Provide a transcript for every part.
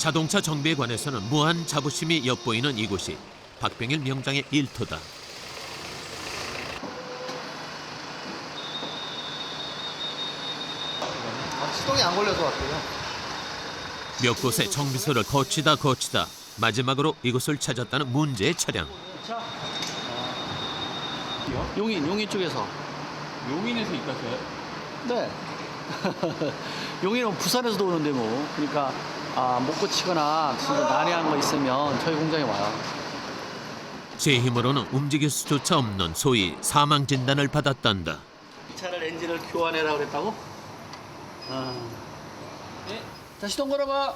자동차 정비에 관해서는 무한 자부심이 엿보이는 이곳이 박병일 명장의 일터다. 시동이 안 걸려서 왔고요. 몇 곳의 정비소를 거치다 마지막으로 이곳을 찾았다는 문제의 차량. 용인 쪽에서. 용인에서 입갔어요? 네. 용인은 부산에서도 오는데 뭐. 그러니까 못 고치거나 진짜 난해한 거 있으면 저희 공장에 와요. 제 힘으로는 움직일 수조차 없는 소위 사망 진단을 받았단다. 이 차를 엔진을 교환해라 그랬다고? 네. 자, 시동 걸어봐.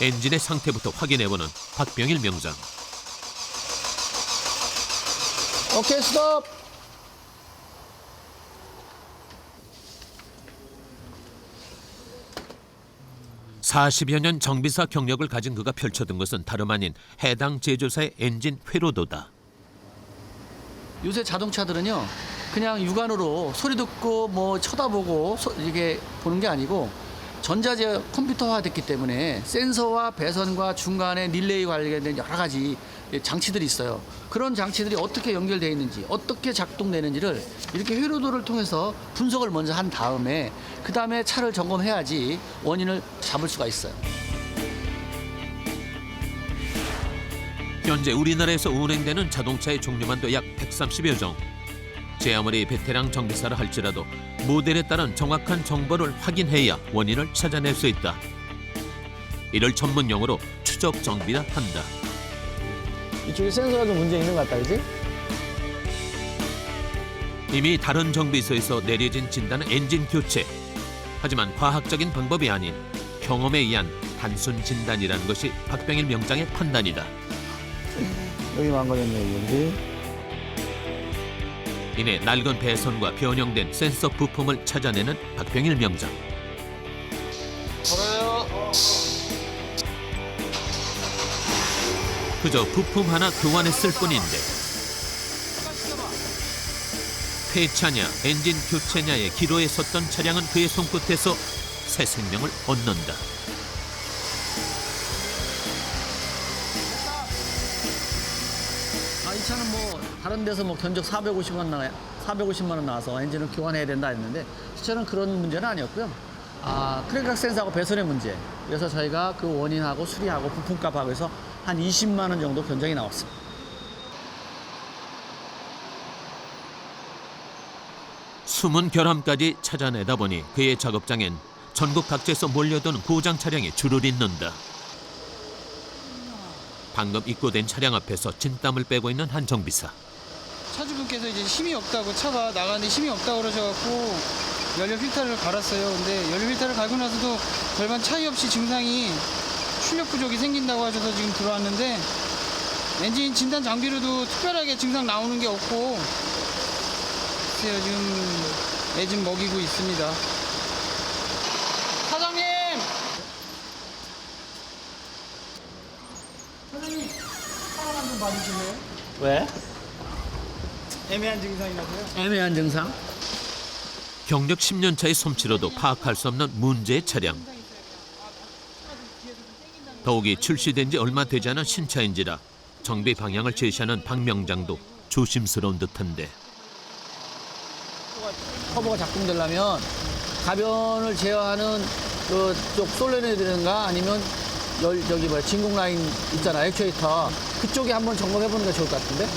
엔진의 상태부터 확인해보는 박병일 명장. 오케이, 스톱. (40여 년) 정비사 경력을 가진 그가 펼쳐든 것은 다름 아닌 해당 제조사의 엔진 회로도다. 요새 자동차들은요, 그냥 육안으로 소리 듣고 뭐 쳐다보고 이게 보는 게 아니고 전자제 컴퓨터화됐기 때문에 센서와 배선과 중간에 릴레이 관련된 여러 가지 장치들이 있어요. 그런 장치들이 어떻게 연결되어 있는지, 어떻게 작동되는지를 이렇게 회로도를 통해서 분석을 먼저 한 다음에 그 다음에 차를 점검해야지 원인을 잡을 수가 있어요. 현재 우리나라에서 운행되는 자동차의 종류만도 약 130여 종. 제 아무리 베테랑 정비사라 할지라도 모델에 따른 정확한 정보를 확인해야 원인을 찾아낼 수 있다. 이를 전문 용어로 추적 정비라 한다. 이쪽에 센서가 좀 문제 있는 것 같다, 그지? 이미 다른 정비소에서 내려진 진단은 엔진 교체. 하지만 과학적인 방법이 아닌 경험에 의한 단순 진단이라는 것이 박병일 명장의 판단이다. 여기 망가졌네, 여기. 이내 낡은 배선과 변형된 센서 부품을 찾아내는 박병일 명장. 걸어요. 그저 부품 하나 교환했을 뿐인데 폐차냐 엔진 교체냐의 기로에 섰던 차량은 그의 손끝에서 새 생명을 얻는다. 이 차는 뭐 다른 데서 뭐 견적 450만 원 나와서 엔진을 교환해야 된다 했는데 이 차는 그런 문제는 아니었고요. 크랭크 센서하고 배선의 문제. 그래서 저희가 그 원인하고 수리하고 부품값하고 해서 한 20만 원 정도 견적이 나왔습니다. 숨은 결함까지 찾아내다 보니 그의 작업장엔 전국 각지에서 몰려드는 고장 차량이 줄을 잇는다. 방금 입고된 차량 앞에서 진땀을 빼고 있는 한 정비사. 차주분께서 이제 힘이 없다고, 차가 나가는데 힘이 없다고 그러셔갖고 연료 필터를 갈았어요. 근데 연료 필터를 갈고 나서도 별반 차이 없이 증상이 출력 부족이 생긴다고 하셔서 지금 들어왔는데 엔진 진단 장비로도 특별하게 증상 나오는 게 없고 글쎄요, 지금 애 좀 먹이고 있습니다. 사장님! 사장님, 사람 좀 봐주실래요? 왜? 애매한 증상이 나서요. 애매한 증상? 경력 10년 차의 솜씨로도 파악할 수 없는 문제의 차량. 더욱이 출시된 지 얼마 되지 않은 신차인지라 정비 방향을 제시하는 박 명장도 조심스러운 듯한데. 커버가 작동되려면 가변을 제어하는 그쪽 솔레네이드든가 아니면 진공 라인 있잖아, 액추에이터. 그쪽에 한번 점검해 보는 게 좋을 것 같은데?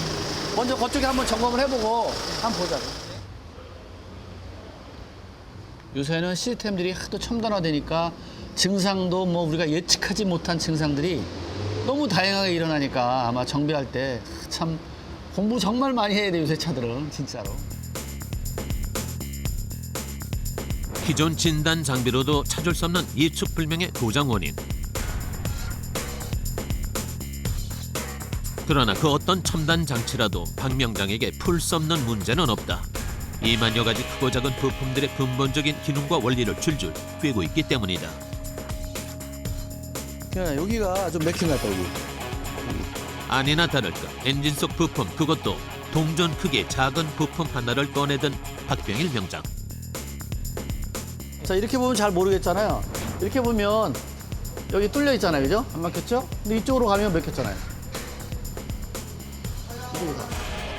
먼저 그쪽에 한번 점검을 해보고 한번 보자고. 요새는 시스템들이 하도 첨단화되니까 증상도 뭐 우리가 예측하지 못한 증상들이 너무 다양하게 일어나니까 아마 정비할 때 참 공부 정말 많이 해야 돼, 요새 차들은 진짜로. 기존 진단 장비로도 찾을 수 없는 예측 불명의 고장 원인. 그러나 그 어떤 첨단 장치라도 박 명장에게 풀 수 없는 문제는 없다. 2만여 가지 크고 작은 부품들의 근본적인 기능과 원리를 줄줄 꿰고 있기 때문이다. 야, 여기가 좀 맥힌 것 같다, 여기. 아니나 다를까 엔진 속 부품, 그것도 동전 크기의 작은 부품 하나를 꺼내든 박병일 명장. 자, 이렇게 보면 잘 모르겠잖아요. 이렇게 보면 여기 뚫려 있잖아요, 그죠? 안 막혔죠? 근데 이쪽으로 가면 막혔잖아요.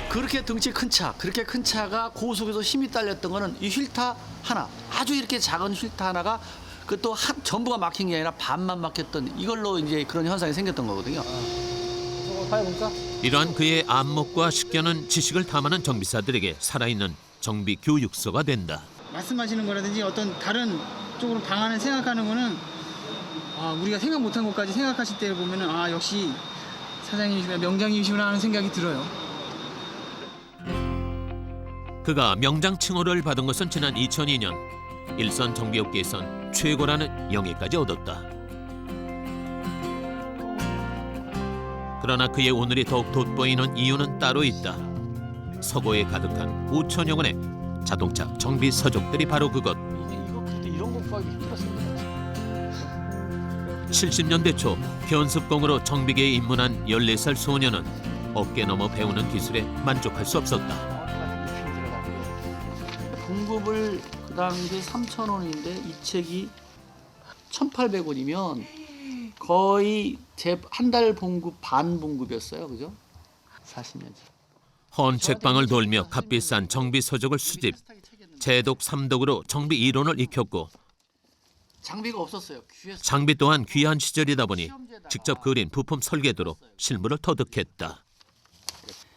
그렇게 등치 큰 차, 그렇게 큰 차가 고속에서 힘이 딸렸던 거는 이 휠타 하나, 아주 이렇게 작은 휠타 하나가 그것도 전부가 막힌 게 아니라 반만 막혔던 이걸로 이제 그런 현상이 생겼던 거거든요. 파해볼까? 이러한 그의 안목과 식견은 지식을 탐하는 정비사들에게 살아있는 정비 교육서가 된다. 말씀하시는 거라든지 어떤 다른 쪽으로 방안을 생각하는 거는 우리가 생각 못한 것까지 생각하실 때 보면은 역시 사장님이시구나, 명장님이시구나 하는 생각이 들어요. 그가 명장 칭호를 받은 것은 지난 2002년. 일선 정비업계에선 최고라는 영예까지 얻었다. 그러나 그의 오늘이 더욱 돋보이는 이유는 따로 있다. 서고에 가득한 5천여 건의 자동차 정비 서적들이 바로 그것. 이거 그때 이런 거 구하기 힘들었습니다. 70년대 초 변습공으로 정비계에 입문한 14살 소녀는 어깨 넘어 배우는 기술에 만족할 수 없었다. 봉급을 그 당시에 3,000원인데 이 책이 1,800원이면 거의 제 한 달 봉급 반 봉급이었어요, 그죠? 40년 전. 헌 책방을 돌며 값비싼 정비 서적을 수집, 재독 삼독으로 정비 이론을 익혔고 장비가 없었어요. 귀에서 장비 또한 귀한 시절이다 보니 직접 그린 부품 설계도로 실물을 터득했다.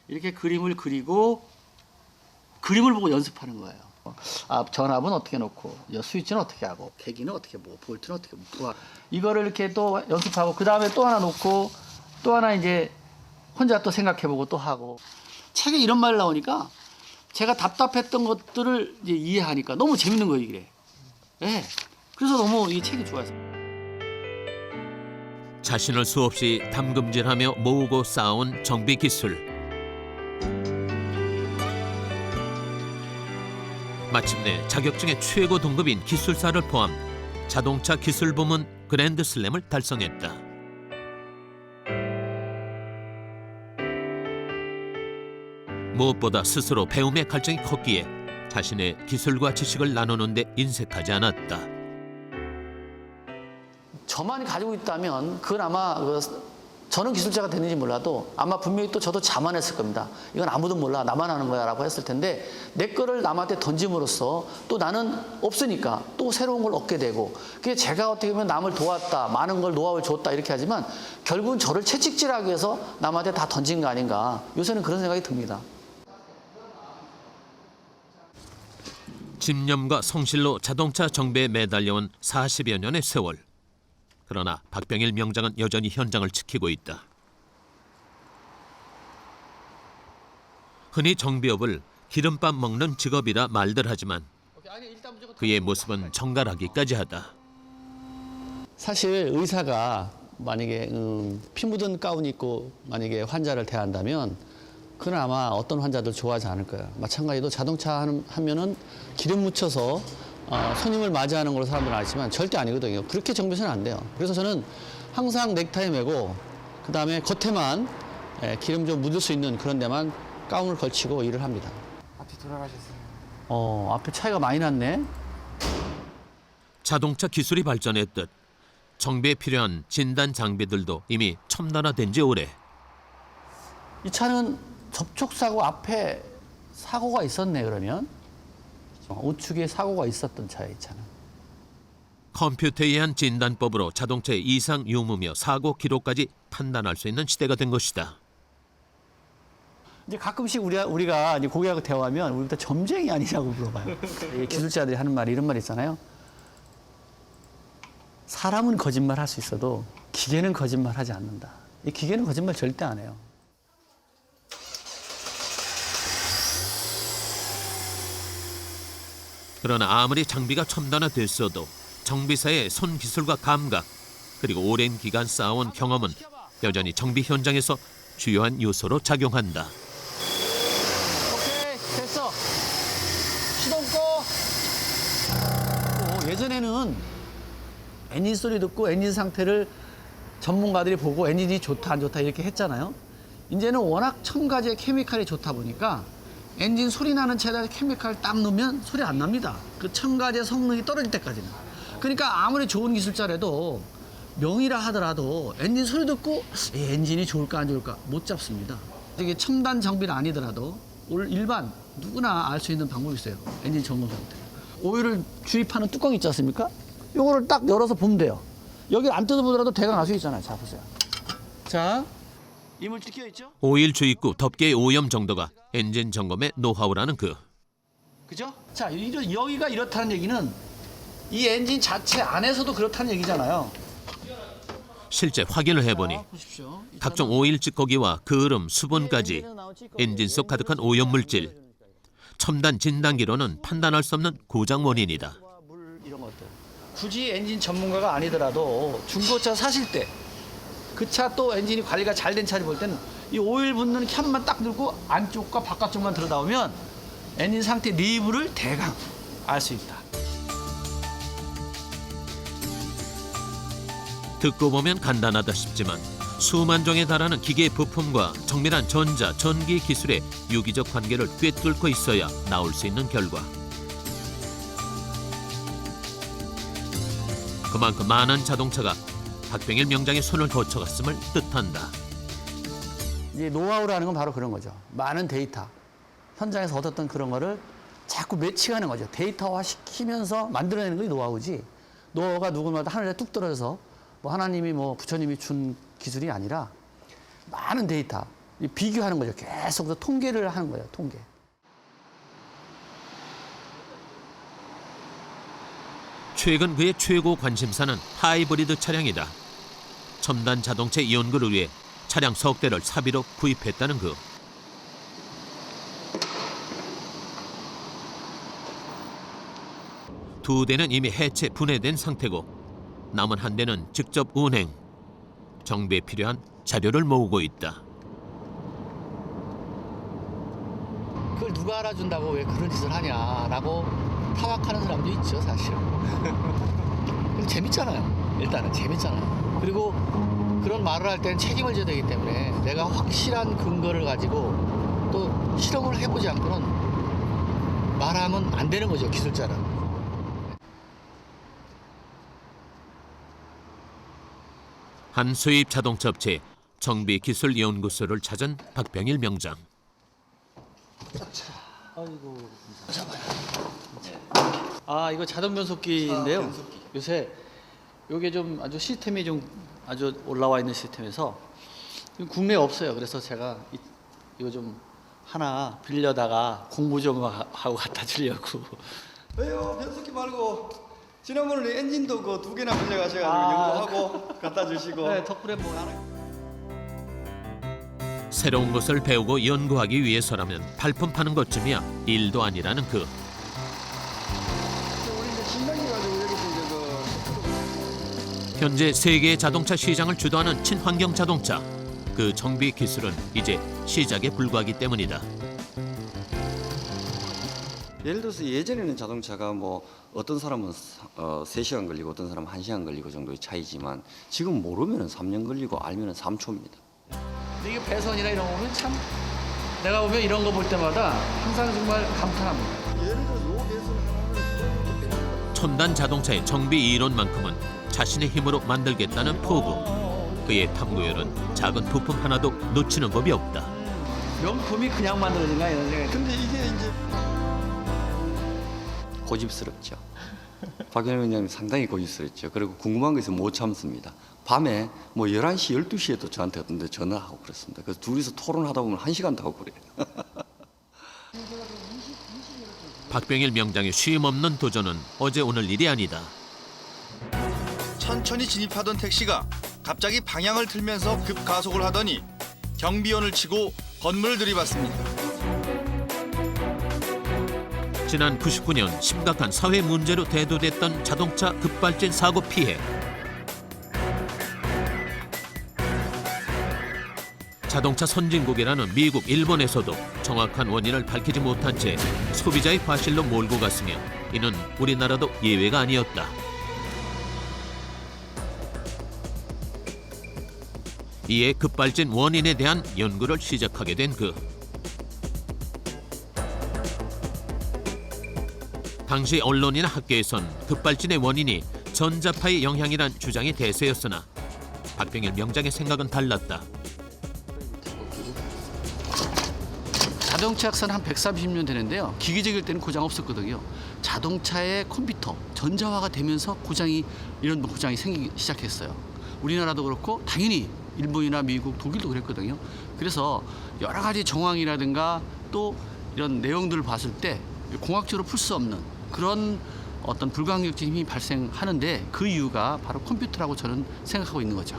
이렇게 그림을 그리고 그림을 보고 연습하는 거예요. 전압은 어떻게 놓고, 스위치는 어떻게 하고, 계기는 어떻게 뭐, 볼트는 어떻게 뭐, 이거를 이렇게 또 연습하고 그 다음에 또 하나 놓고 또 하나 이제 혼자 또 생각해보고 또 하고. 책에 이런 말 나오니까 제가 답답했던 것들을 이제 이해하니까 너무 재밌는 거예요, 이게. 네. 그래서 너무 이 책이 좋아서. 자신을 수없이 담금질하며 모으고 쌓아온 정비 기술. 마침내 자격증의 최고 등급인 기술사를 포함 자동차 기술 부문 그랜드 슬램을 달성했다. 무엇보다 스스로 배움의 갈증이 컸기에 자신의 기술과 지식을 나누는 데 인색하지 않았다. 저만 가지고 있다면 그건 아마 저는 기술자가 됐는지 몰라도 아마 분명히 또 저도 자만했을 겁니다. 이건 아무도 몰라, 나만 하는 거야 라고 했을 텐데 내 거를 남한테 던짐으로써 또 나는 없으니까 또 새로운 걸 얻게 되고, 그게 제가 어떻게 보면 남을 도왔다, 많은 걸 노하우를 줬다 이렇게 하지만 결국은 저를 채찍질하기 위해서 남한테 다 던진 거 아닌가, 요새는 그런 생각이 듭니다. 집념과 성실로 자동차 정비에 매달려온 40여 년의 세월. 그러나 박병일 명장은 여전히 현장을 지키고 있다. 흔히 정비업을 기름밥 먹는 직업이라 말들 하지만 그의 모습은 정갈하기까지 하다. 사실 의사가 만약에 피 묻은 가운 입고 만약에 환자를 대한다면 그건 아마 어떤 환자들 좋아하지 않을 거야. 마찬가지로 자동차 하면은 기름 묻혀서 손님을 맞이하는 걸로 사람들은 알지만 절대 아니거든요. 그렇게 정비해서는 안 돼요. 그래서 저는 항상 넥타이 매고 그다음에 겉에만 기름 좀 묻을 수 있는 그런 데만 가운을 걸치고 일을 합니다. 앞이 돌아가셨어요. 앞에 차이가 많이 났네. 자동차 기술이 발전했듯 정비에 필요한 진단 장비들도 이미 첨단화된 지 오래. 이 차는 접촉사고 앞에 사고가 있었네, 그러면. 우측에 사고가 있었던 차예요, 이 차는. 컴퓨터에 의한 진단법으로 자동차의 이상 유무며 사고 기록까지 판단할 수 있는 시대가 된 것이다. 이제 가끔씩 우리가 이제 고객하고 대화하면 우리부터 점쟁이 아니냐고 물어봐요. 기술자들이 하는 말이 이런 말 있잖아요. 사람은 거짓말 할 수 있어도 기계는 거짓말 하지 않는다. 이 기계는 거짓말 절대 안 해요. 그러나 아무리 장비가 첨단화됐어도 정비사의 손기술과 감각 그리고 오랜 기간 쌓아온 경험은 여전히 정비 현장에서 주요한 요소로 작용한다. 오케이, 됐어. 시동 꺼. 예전에는 엔진 소리 듣고 엔진 상태를 전문가들이 보고 엔진이 좋다 안 좋다 이렇게 했잖아요. 이제는 워낙 천 가지의 케미칼이 좋다 보니까 엔진 소리 나는 차에다 케미칼 딱 넣으면 소리 안 납니다. 그 첨가제 성능이 떨어질 때까지는. 그러니까 아무리 좋은 기술자라도 명의라 하더라도 엔진 소리 듣고 이 엔진이 좋을까 안 좋을까 못 잡습니다. 이게 첨단 정비는 아니더라도 일반 누구나 알 수 있는 방법이 있어요. 엔진 점검 상태. 오일을 주입하는 뚜껑 있지 않습니까? 요거를 딱 열어서 보면 돼요. 여기 안 뜯어보더라도 대강 알 수 있잖아요. 자, 보세요. 자, 이물질 끼어 있죠? 오일 주입구 덮개의 오염 정도가 엔진 점검의 노하우라는 그. 그죠? 자, 여기가 이렇다는 얘기는 이 엔진 자체 안에서도 그렇다는 얘기잖아요. 실제 확인을 해보니 자, 보십시오. 각종 오일 찌꺼기와 그름, 수분까지 엔진 속 가득한 오염물질. 첨단 진단기로는 판단할 수 없는 고장 원인이다. 물 이런 것들. 굳이 엔진 전문가가 아니더라도 중고차 사실 때 그 차 또 엔진이 관리가 잘 된 차를 볼 때는 이 오일 붓는 캔만 딱 들고 안쪽과 바깥쪽만 들여다보면 엔진 상태 내부를 대강 알 수 있다. 듣고 보면 간단하다 싶지만 수만 종에 달하는 기계 부품과 정밀한 전자, 전기 기술의 유기적 관계를 꿰뚫고 있어야 나올 수 있는 결과. 그만큼 많은 자동차가 박병일 명장의 손을 거쳐갔음을 뜻한다. 이제 노하우라는 건 바로 그런 거죠. 많은 데이터, 현장에서 얻었던 그런 거를 자꾸 매칭하는 거죠. 데이터화 시키면서 만들어내는 게 노하우지. 노하우가 누구마다 하늘에 뚝 떨어져서 뭐 하나님이 뭐 부처님이 준 기술이 아니라 많은 데이터, 비교하는 거죠. 계속 통계를 하는 거예요. 통계. 최근 그의 최고 관심사는 하이브리드 차량이다. 첨단 자동차 연구를 위해 차량 석 대를 사비로 구입했다는 그. 두 대는 이미 해체 분해된 상태고 남은 한 대는 직접 운행. 정비에 필요한 자료를 모으고 있다. 그걸 누가 알아준다고 왜 그런 짓을 하냐라고 타박하는 사람도 있죠, 사실. 근데 재밌잖아요. 일단은 재밌잖아요. 그리고 그런 말을 할 때는 책임을 져야 되기 때문에 내가 확실한 근거를 가지고 또 실험을 해보지 않고는 말하면 안 되는 거죠, 기술자는. 한 수입 자동차 업체 정비기술연구소를 찾은 박병일 명장. 아, 이거 자동 변속기인데요. 요새 이게 좀 아주 시스템이 좀 아주 올라와 있는 시스템에서 국내에 없어요. 그래서 제가 이거 좀 하나 빌려다가 공부 좀 하고 갖다 주려고. 왜요? 변속기 말고 지난번에 엔진도 그 2개나 빌려가셔가지고 아. 연구하고 갖다 주시고. 네, 덕분에 뭐 하나. 새로운 것을 배우고 연구하기 위해서라면 발품 파는 것쯤이야 일도 아니라는 그. 우리 이제 신당해가지고 여기서 이제 현재 세계 자동차 시장을 주도하는 친환경 자동차. 그 정비 기술은 이제 시작에 불과하기 때문이다. 예를 들어서 예전에는 자동차가 뭐 어떤 사람은 3시간 걸리고 어떤 사람은 1시간 걸리고 정도의 차이지만 지금 모르면 3년 걸리고 알면 3초입니다. 근데 이게 배선이나 이런 거 보면 참 내가 보면 이런 거 볼 때마다 항상 정말 감탄합니다. 예를 들어 요 배선 하나는 첨단 자동차의 정비 이론만큼은 자신의 힘으로 만들겠다는 포부. 그의 탐구열은 작은 부품 하나도 놓치는 법이 없다. 명품이 그냥 만들어진가 이런 생각이. 근데 이게 이제 고집스럽죠. 박연일 원장님 상당히 고집스럽죠. 그리고 궁금한 거 있으면 못 참습니다. 밤에 뭐 11시, 12시에도 저한테 어떤 데 전화하고 그랬습니다. 그래서 둘이서 토론하다 보면 1시간도 하고 그래요. 박병일 명장의 쉼없는 도전은 어제 오늘 일이 아니다. 천천히 진입하던 택시가 갑자기 방향을 틀면서 급가속을 하더니 경비원을 치고 건물을 들이받습니다. 지난 99년 심각한 사회 문제로 대두됐던 자동차 급발진 사고 피해. 자동차 선진국이라는 미국, 일본에서도 정확한 원인을 밝히지 못한 채 소비자의 과실로 몰고 갔으며 이는 우리나라도 예외가 아니었다. 이에 급발진 원인에 대한 연구를 시작하게 된 그. 당시 언론이나 학계에선 급발진의 원인이 전자파의 영향이란 주장이 대세였으나 박병일 명장의 생각은 달랐다. 자동차 약사는 한 130년 되는데요. 기계적일 때는 고장 없었거든요. 자동차의 컴퓨터, 전자화가 되면서 이런 고장이 생기기 시작했어요. 우리나라도 그렇고 당연히 일본이나 미국, 독일도 그랬거든요. 그래서 여러 가지 정황이라든가 또 이런 내용들을 봤을 때 공학적으로 풀 수 없는 그런 어떤 불가항력적인 힘이 발생하는데 그 이유가 바로 컴퓨터라고 저는 생각하고 있는 거죠.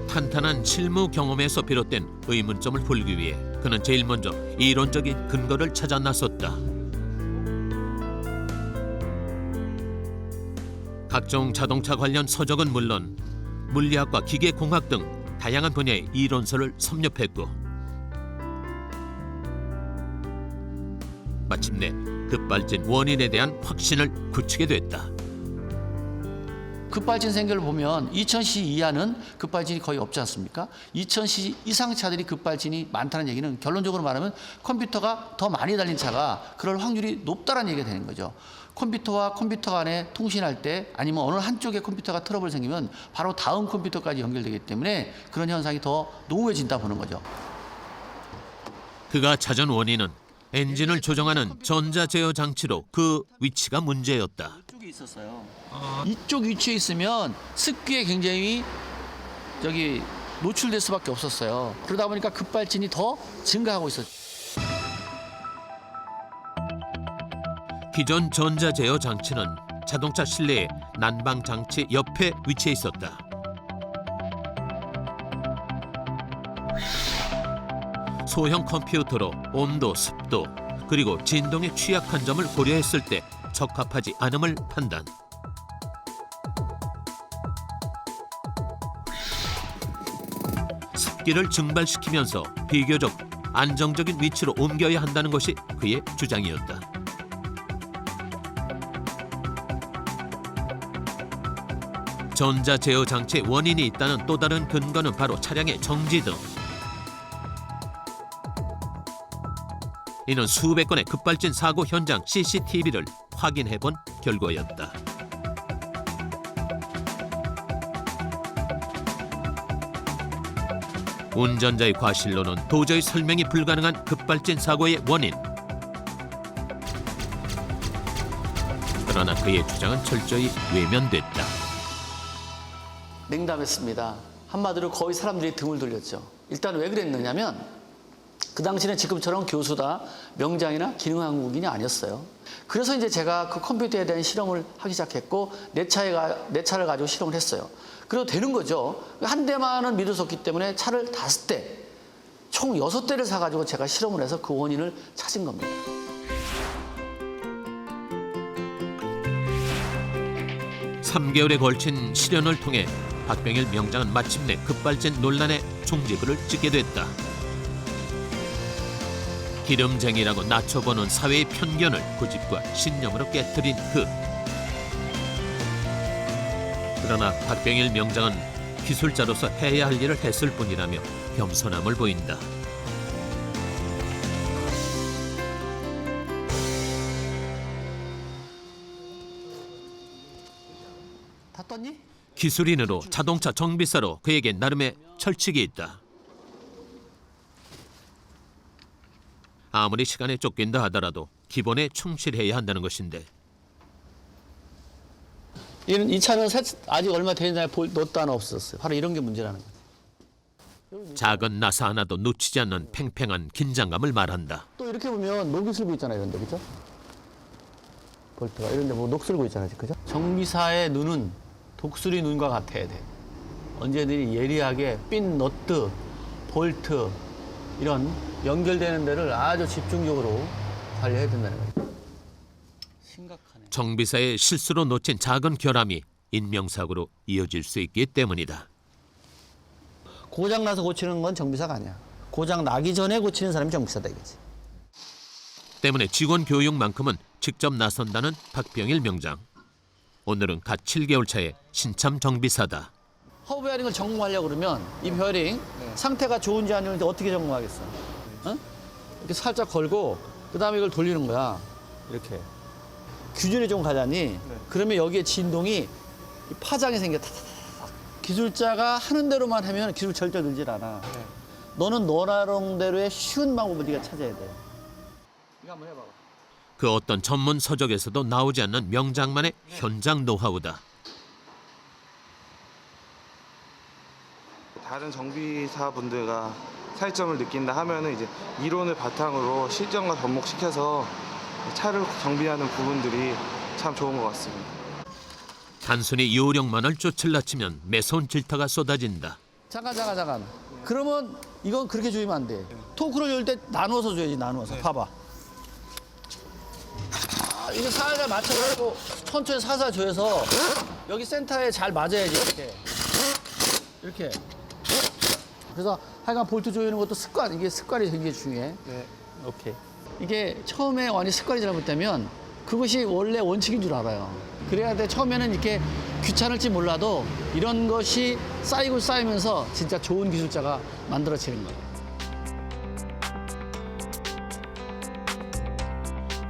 탄탄한 실무 경험에서 비롯된 의문점을 풀기 위해 그는 제일 먼저 이론적인 근거를 찾아 나섰다. 각종 자동차 관련 서적은 물론 물리학과 기계공학 등 다양한 분야의 이론서를 섭렵했고 마침내 급발진 원인에 대한 확신을 굳히게 됐다. 급발진 생결을 보면 2000cc 이하는 급발진이 거의 없지 않습니까? 2000cc 이상 차들이 급발진이 많다는 얘기는 결론적으로 말하면 컴퓨터가 더 많이 달린 차가 그럴 확률이 높다는 얘기가 되는 거죠. 컴퓨터와 컴퓨터 간에 통신할 때 아니면 어느 한쪽에 컴퓨터가 트러블 생기면 바로 다음 컴퓨터까지 연결되기 때문에 그런 현상이 더 노후해진다 보는 거죠. 그가 찾은 원인은 엔진을 조정하는 전자제어 장치로 그 위치가 문제였다. 이쪽에 있었어요. 이쪽 위치에 있으면 습기에 굉장히 노출될 수밖에 없었어요. 그러다 보니까 급발진이 더 증가하고 있었죠. 기존 전자제어 장치는 자동차 실내의 난방 장치 옆에 위치해 있었다. 소형 컴퓨터로 온도, 습도, 그리고 진동에 취약한 점을 고려했을 때 적합하지 않음을 판단. 습기를 증발시키면서 비교적 안정적인 위치로 옮겨야 한다는 것이 그의 주장이었다. 전자제어 장치에 원인이 있다는 또 다른 근거는 바로 차량의 정지등. 이는 수백 건의 급발진 사고 현장 CCTV를 확인해본 결과였다. 운전자의 과실로는 도저히 설명이 불가능한 급발진 사고의 원인. 그러나 그의 주장은 철저히 외면됐다. 냉담했습니다. 한마디로 거의 사람들이 등을 돌렸죠. 일단 왜 그랬느냐면 그 당시는 지금처럼 교수다, 명장이나 기능한국인이 아니었어요. 그래서 이제 제가 그 컴퓨터에 대한 실험을 하기 시작했고 내 차를 가지고 실험을 했어요. 그래도 되는 거죠. 한 대만은 믿을 수 없기 때문에 차를 5대, 총 6대를 사가지고 제가 실험을 해서 그 원인을 찾은 겁니다. (3개월에) 걸친 실현을 통해 박병일 명장은 마침내 급발진 논란의 종지부를 찍게 됐다. 기름쟁이라고 낮춰보는 사회의 편견을 고집과 신념으로 깨뜨린 그. 그러나 박병일 명장은 기술자로서 해야 할 일을 했을 뿐이라며 겸손함을 보인다. 다 떴니? 기술인으로 자동차 정비사로 그에게 나름의 철칙이 있다. 아무리 시간에 쫓긴다 하더라도 기본에 충실해야 한다는 것인데 이 차는 아직 얼마 되지 않은 노트 하나 없었어요. 바로 이런 게 문제라는 거죠. 작은 나사 하나도 놓치지 않는 팽팽한 긴장감을 말한다. 또 이렇게 보면 녹이 슬고 있잖아요. 이런 데, 그죠? 볼트가 이런 데 뭐 녹 슬고 있잖아요. 그죠? 정비사의 눈은 독수리 눈과 같아야 돼. 언제든지 예리하게 핀, 너트, 볼트 이런 연결되는 데를 아주 집중적으로 관리해야 된다는 거죠. 심각하네. 정비사의 실수로 놓친 작은 결함이 인명사고로 이어질 수 있기 때문이다. 고장 나서 고치는 건 정비사가 아니야. 고장 나기 전에 고치는 사람이 정비사다 이거지. 때문에 직원 교육만큼은 직접 나선다는 박병일 명장. 오늘은 갓 7개월 차의 신참 정비사다. 허브 베어링을 점검하려고 그러면 이 베어링 상태가 좋은지 아닌지 어떻게 점검하겠어? 이렇게 살짝 걸고 그다음에 이걸 돌리는 거야. 이렇게. 균열이 좀 가잖니? 그러면 여기에 진동이 파장이 생겨. 타타타타. 기술자가 하는 대로만 하면 기술 절대 늘질 않아. 너는 너나름대로의 쉬운 방법을 네가 찾아야 돼. 이거 한번 해봐. 그 어떤 전문 서적에서도 나오지 않는 명장만의 현장 노하우다. 다른 정비사분들과 차이점을 느낀다 하면은 이제 이론을 바탕으로 실전과 접목시켜서 차를 정비하는 부분들이 참 좋은 것 같습니다. 단순히 요령만을 쫓을라치면 매서운 질타가 쏟아진다. 잠깐. 그러면 이건 그렇게 조이면 안 돼. 토크를 열 때 나누어서 줘야지, 나누어서. 봐봐. 이거 살살 맞춰가지고 천천히 살살 조여서 여기 센터에 잘 맞아야지, 이렇게. 그래서 하여간 볼트 조이는 것도 습관, 이게 습관이 굉장히 중요해. 네. 오케이. 이게 처음에 완전히 습관이 잘못되면 그것이 원래 원칙인 줄 알아요. 그래야 돼. 처음에는 이렇게 귀찮을지 몰라도 이런 것이 쌓이고 쌓이면서 진짜 좋은 기술자가 만들어지는 거예요.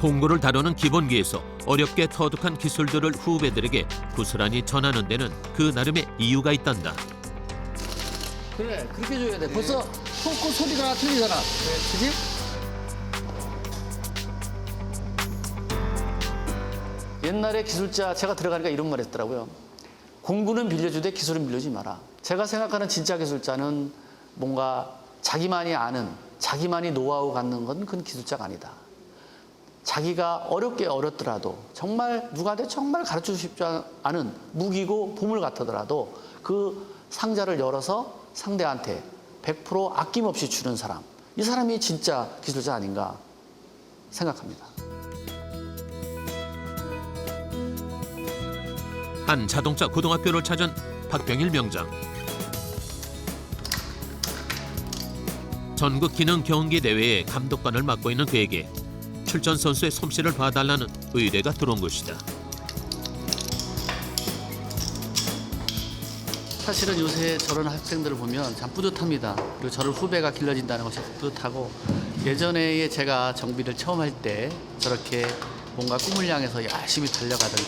공구를 다루는 기본기에서 어렵게 터득한 기술들을 후배들에게 부스란히 전하는 데는 그 나름의 이유가 있단다. 그래, 그렇게 줘야 돼. 벌써 토크 소리가 틀리잖아. 그지? 옛날에 기술자 제가 들어가니까 이런 말 했더라고요. 공부는 빌려주되 기술은 빌려주지 마라. 제가 생각하는 진짜 기술자는 뭔가 자기만이 아는, 자기만이 노하우 갖는 건 그건 기술자가 아니다. 자기가 어렵더라도 정말 누구한테 정말 가르치고 싶지 않은 무기고 보물 같더라도 그 상자를 열어서 상대한테 100% 아낌없이 주는 사람. 이 사람이 진짜 기술자 아닌가 생각합니다. 한 자동차 고등학교를 찾은 박병일 명장. 전국 기능 경기 대회의 감독관을 맡고 있는 그에게 출전 선수의 솜씨를 봐달라는 의뢰가 들어온 것이다. 사실은 요새 저런 학생들을 보면 참 뿌듯합니다. 그리고 저를 후배가 길러진다는 것이 뿌듯하고, 예전에 제가 정비를 처음 할 때 저렇게 뭔가 꿈을 향해서 열심히 달려가던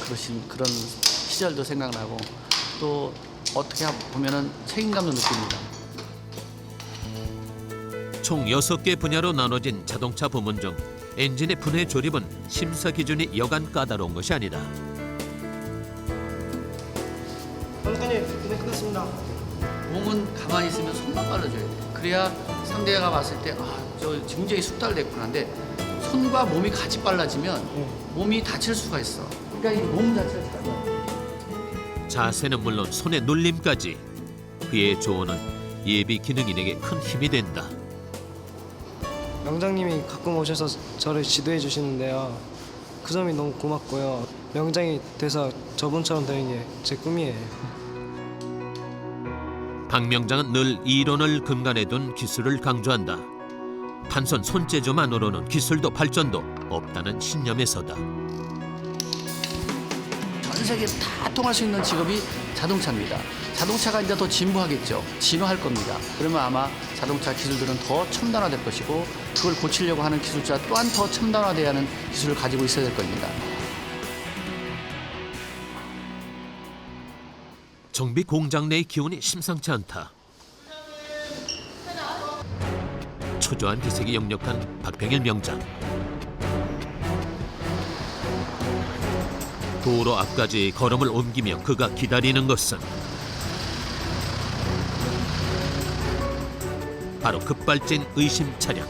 그런 시절도 생각나고, 또 어떻게 보면은 책임감도 느낍니다. 총 6개 분야로 나눠진 자동차 부문 중 엔진의 분해 조립은 심사 기준이 여간 까다로운 것이 아니다. 몸은 가만히 있으면 손만 빨라줘야 돼. 그래야 상대가 봤을 때 저 굉장히 숙달됐구나. 근데 손과 몸이 같이 빨라지면 몸이 다칠 수가 있어. 그러니까 이 몸 자체를 잘 자세는 물론 손의 눌림까지. 그의 조언은 예비 기능인에게 큰 힘이 된다. 명장님이 가끔 오셔서 저를 지도해 주시는데요. 그 점이 너무 고맙고요. 명장이 돼서 저분처럼 되는 게 제 꿈이에요. 박 명장은 늘 이론을 근간에 둔 기술을 강조한다. 단순 손재주만으로는 기술도 발전도 없다는 신념에서다. 전 세계 다 통할 수 있는 직업이 자동차입니다. 자동차가 이제 더 진보하겠죠. 진화할 겁니다. 그러면 아마 자동차 기술들은 더 첨단화될 것이고, 그걸 고치려고 하는 기술자 또한 더 첨단화돼야 하는 기술을 가지고 있어야 될 겁니다. 정비 공장 내의 기운이 심상치 않다. 초조한 기색이 역력한 박병일 명장. 도로 앞까지 걸음을 옮기며 그가 기다리는 것은 바로 급발진 의심 차량.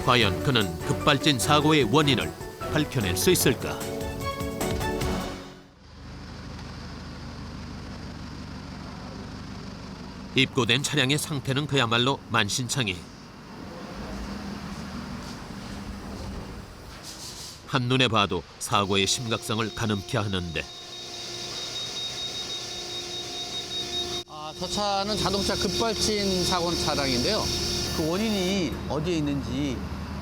과연 그는 급발진 사고의 원인을 밝혀낼 수 있을까? 입고된 차량의 상태는 그야말로 만신창이. 한눈에 봐도 사고의 심각성을 가늠케 하는데, 저 차는 자동차 급발진 사고 차량인데요. 그 원인이 어디에 있는지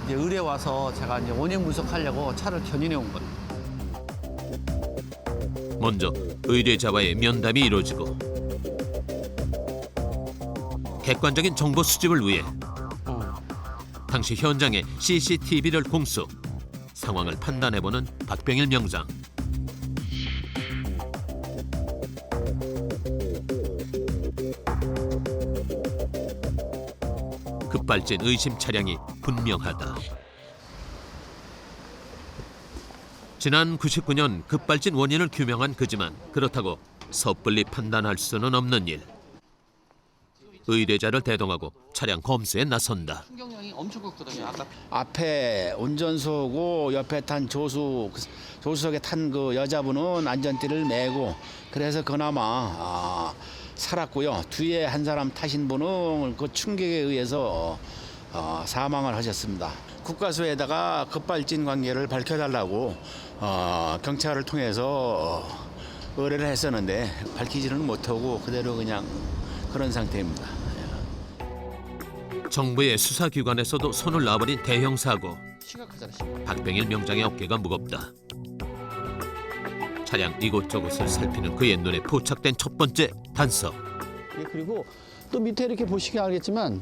이제 의뢰 와서 제가 이제 원인 분석하려고 차를 견인해 온 거예요. 먼저 의뢰자와의 면담이 이루어지고 객관적인 정보 수집을 위해 당시 현장에 CCTV를 공수, 상황을 판단해보는 박병일 명장. 급발진 의심 차량이 분명하다. 지난 99년 급발진 원인을 규명한 그지만 그렇다고 섣불리 판단할 수는 없는 일. 의뢰자를 대동하고 차량 검수에 나선다. 충격량이 엄청 컸거든요. 아까 앞에 운전수고 옆에 탄 조수석에 탄 그 여자분은 안전띠를 매고 그래서 그나마 살았고요. 뒤에 한 사람 타신 분은 그 충격에 의해서 사망을 하셨습니다. 국과수에다가 급발진 관계를 밝혀달라고 경찰을 통해서 의뢰를 했었는데 밝히지는 못하고 그대로 그냥 그런 상태입니다. 정부의 수사기관에서도 손을 놔버린 대형 사고. 심각하잖아요. 박병일 명장의 어깨가 무겁다. 차량 이곳저곳을 살피는 그의 눈에 포착된 첫 번째 단서. 그리고 또 밑에 이렇게 보시면 알겠지만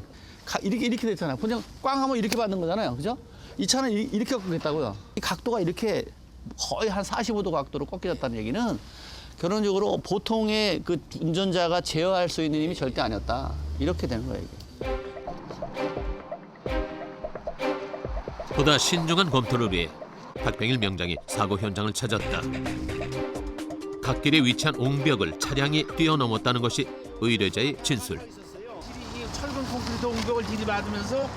이렇게 됐잖아요. 그냥 꽝 하면 이렇게 받는 거잖아요. 그죠? 이 차는 이렇게 꺾였다고요. 이 각도가 이렇게 거의 한 45도 각도로 꺾여졌다는 얘기는 결론적으로 보통의 그 운전자가 제어할 수 있는 힘이 절대 아니었다. 이렇게 되는 거예요, 이게. 보다 신중한 검토를 위해 박병일 명장이 사고 현장을 찾았다. 갓길에 위치한 옹벽을 차량이 뛰어넘었다는 것이 의뢰자의 진술. 이 철근 콘크리트 옹벽을 들이받으면서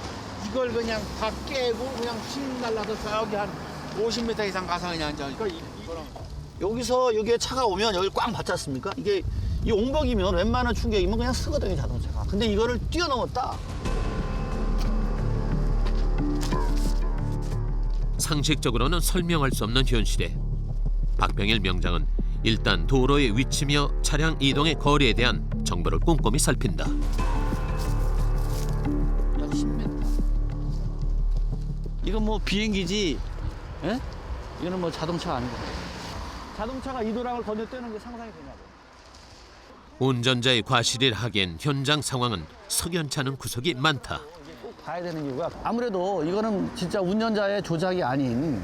이걸 그냥 다 깨고 그냥 휙 날라서 저기 한 50m 이상 가서 그냥 여기서 여기에 차가 오면 여기 꽝 받지 않습니까? 이게 이 옹벽이면 웬만한 충격이면 그냥 쓰거든요, 자동차가. 근데 이거를 뛰어넘었다. 상식적으로는 설명할 수 없는 현실에 박병일 명장은 일단 도로의 위치며 차량 이동의 거리에 대한 정보를 꼼꼼히 살핀다. 약 10m. 이건 뭐 비행기지, 예? 이거는 뭐 자동차가 아니고. 자동차가 이 도랑을 건너뛰는 게 상상이 되냐고. 운전자의 과실을 하기엔 현장 상황은 석연치 않은 구석이 많다. 꼭 봐야 되는 이유가 아무래도 이거는 진짜 운전자의 조작이 아닌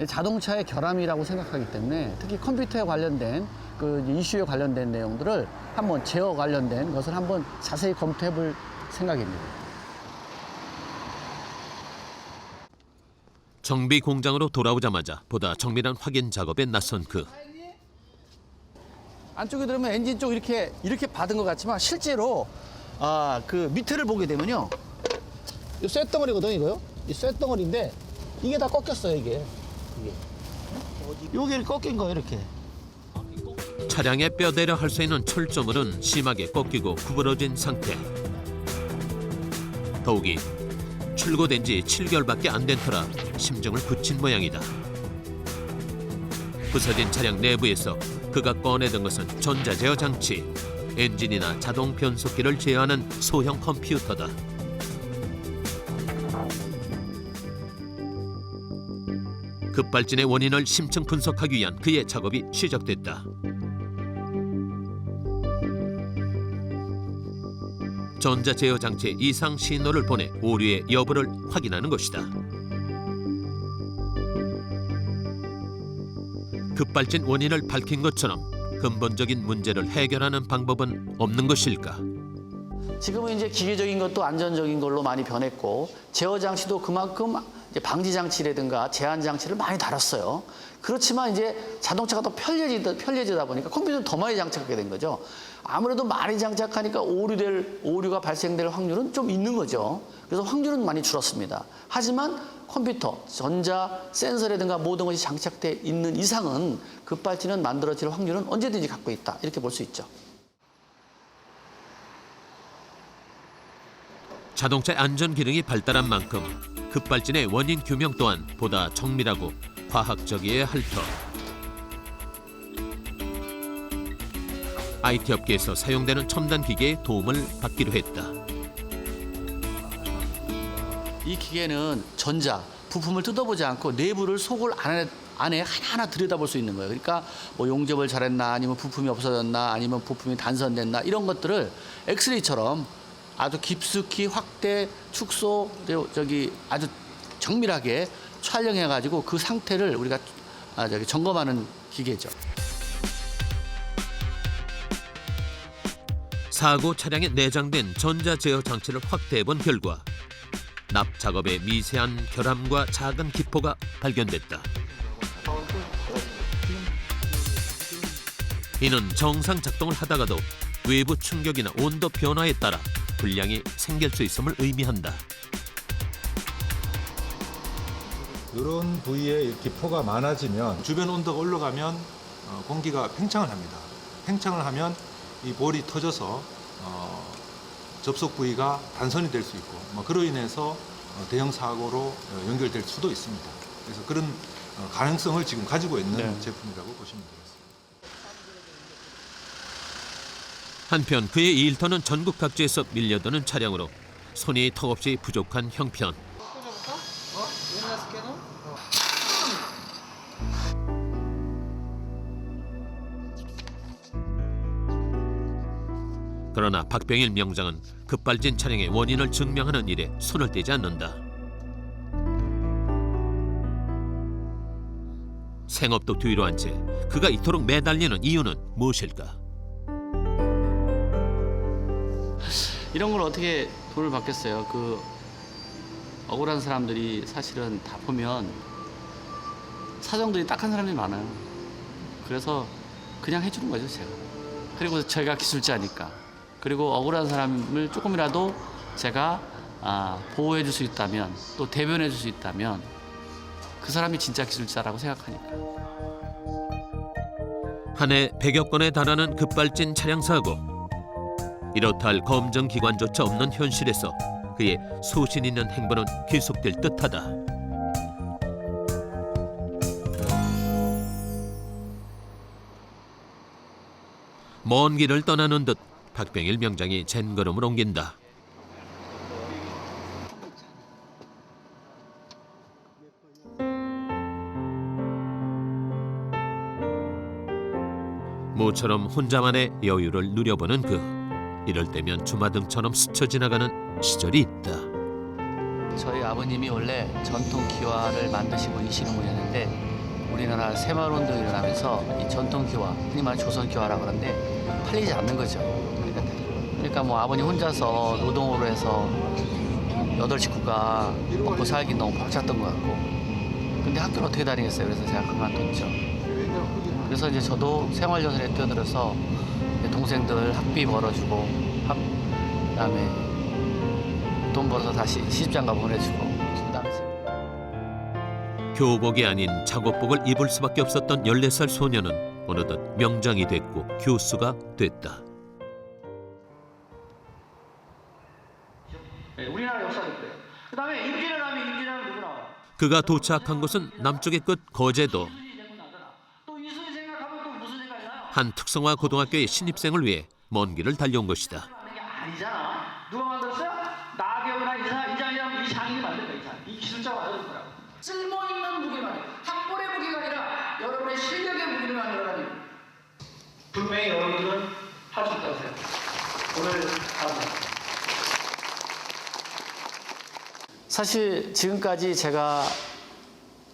자동차의 결함이라고 생각하기 때문에 특히 컴퓨터에 관련된 그 이슈에 관련된 내용들을 한번 제어 관련된 것을 한번 자세히 검토해 볼 생각입니다. 정비 공장으로 돌아오자마자 보다 정밀한 확인 작업에 나선 그. 안쪽에 들어오면 엔진 쪽 이렇게 받은 것 같지만 실제로 그 밑에를 보게 되면요, 이 쇳덩어리거든요, 이거요. 이 쇳덩어리인데 이게 다 꺾였어요, 이게. 여기 꺾인 거예요, 이렇게. 차량의 뼈대라 할 수 있는 철조물은 심하게 꺾이고 구부러진 상태. 더욱이 출고된 지 7개월밖에 안 된 터라 심증을 굳힌 모양이다. 부서진 차량 내부에서 그가 꺼내든 것은 전자제어 장치, 엔진이나 자동 변속기를 제어하는 소형 컴퓨터다. 급발진의 원인을 심층 분석하기 위한 그의 작업이 시작됐다. 전자제어 장치에 이상 신호를 보내 오류의 여부를 확인하는 것이다. 급발진 원인을 밝힌 것처럼 근본적인 문제를 해결하는 방법은 없는 것일까? 지금은 이제 기계적인 것도 안전적인 걸로 많이 변했고 제어 장치도 그만큼 이제 방지 장치라든가 제한 장치를 많이 달았어요. 그렇지만 이제 자동차가 더 편리해지다 보니까 컴퓨터는 더 많이 장착하게 된 거죠. 아무래도 많이 장착하니까 오류가 발생될 확률은 좀 있는 거죠. 그래서 확률은 많이 줄었습니다. 하지만 컴퓨터, 전자, 센서라든가 모든 것이 장착돼 있는 이상은 급발진은 만들어질 확률은 언제든지 갖고 있다. 이렇게 볼 수 있죠. 자동차 안전 기능이 발달한 만큼 급발진의 원인 규명 또한 보다 정밀하고 과학적이어야 할 터. IT 업계에서 사용되는 첨단 기계의 도움을 받기로 했다. 이 기계는 전자, 부품을 뜯어보지 않고 내부를 속을 안에 하나하나 들여다볼 수 있는 거예요. 그러니까 뭐 용접을 잘했나, 아니면 부품이 없어졌나, 아니면 부품이 단선됐나, 이런 것들을 엑스레이처럼 아주 깊숙이 확대, 축소, 저기 아주 정밀하게 촬영해가지고 그 상태를 우리가 점검하는 기계죠. 사고 차량에 내장된 전자 제어 장치를 확대해 본 결과 납 작업에 미세한 결함과 작은 기포가 발견됐다. 이는 정상 작동을 하다가도 외부 충격이나 온도 변화에 따라 불량이 생길 수 있음을 의미한다. 이런 부위에 기포가 많아지면 주변 온도가 올라가면 공기가 팽창을 합니다. 팽창을 하면 이 볼이 터져서 접속 부위가 단선이 될 수 있고 그로 인해서 대형 사고로 연결될 수도 있습니다. 그래서 그런 가능성을 지금 가지고 있는 제품이라고 보시면 되겠습니다. 한편 그의 일터는 전국 각지에서 밀려드는 차량으로 손이 턱없이 부족한 형편. 그러나 박병일 명장은 급발진 차량의 원인을 증명하는 일에 손을 떼지 않는다. 생업도 뒤로 한 채 그가 이토록 매달리는 이유는 무엇일까? 이런 걸 어떻게 돈을 받겠어요? 그 억울한 사람들이 사실은 다 보면 사정들이 딱한 사람들이 많아요. 그래서 그냥 해주는 거죠, 제가. 그리고 제가 기술자니까. 그리고 억울한 사람을 조금이라도 제가 보호해 줄 수 있다면, 또 대변해 줄 수 있다면 그 사람이 진짜 기술자라고 생각하니까. 한 해 100여 건에 달하는 급발진 차량 사고. 이렇다 할 검증기관조차 없는 현실에서 그의 소신 있는 행보는 계속될 듯하다. 먼 길을 떠나는 듯 박병일 명장이 젠걸음을 옮긴다. 모처럼 혼자만의 여유를 누려보는 그. 이럴 때면 주마등처럼 스쳐 지나가는 시절이 있다. 저희 아버님이 원래 전통 기와를 만드신 분이시는 분이었는데 우리나라 새마을운동이 일어나면서 이 전통 기와, 흔히 말하는 조선 기와라고 하는데 팔리지 않는 거죠. 그러니까 뭐 아버님 혼자서 노동으로 해서 8식구가 먹고 살기 너무 벅찼던 것 같고, 근데 학교를 어떻게 다니겠어요? 그래서 제가 그만뒀죠. 그래서 이제 저도 생활여선에 뛰어들어서 동생들 학비 벌어주고, 그다음에 돈 벌어서 다시 시집장가 보내주고. 교복이 아닌 작업복을 입을 수밖에 없었던 14살 소녀는 어느덧 명장이 됐고 교수가 됐다. 우리나라 역사도 그래요. 그다음에 임진왜란 하면 임진왜란 누구 나와요? 그가 도착한 곳은 남쪽의 끝 거제도. 한 특성화 고등학교의 신입생을 위해 먼 길을 달려온 것이다. 아니잖아. 누가 만들었어요? 나경이나 이장이랑 이장이 만든 거야. 이 기술자가 만든 거라고. 쓸모있는 무기를 만든, 학벌의 무기가 아니라 여러분의 실력의 무기를 만들어라니. 분명히 여러분들은 할 수 있다고 생각해요. 오늘 감사합니다. 사실 지금까지 제가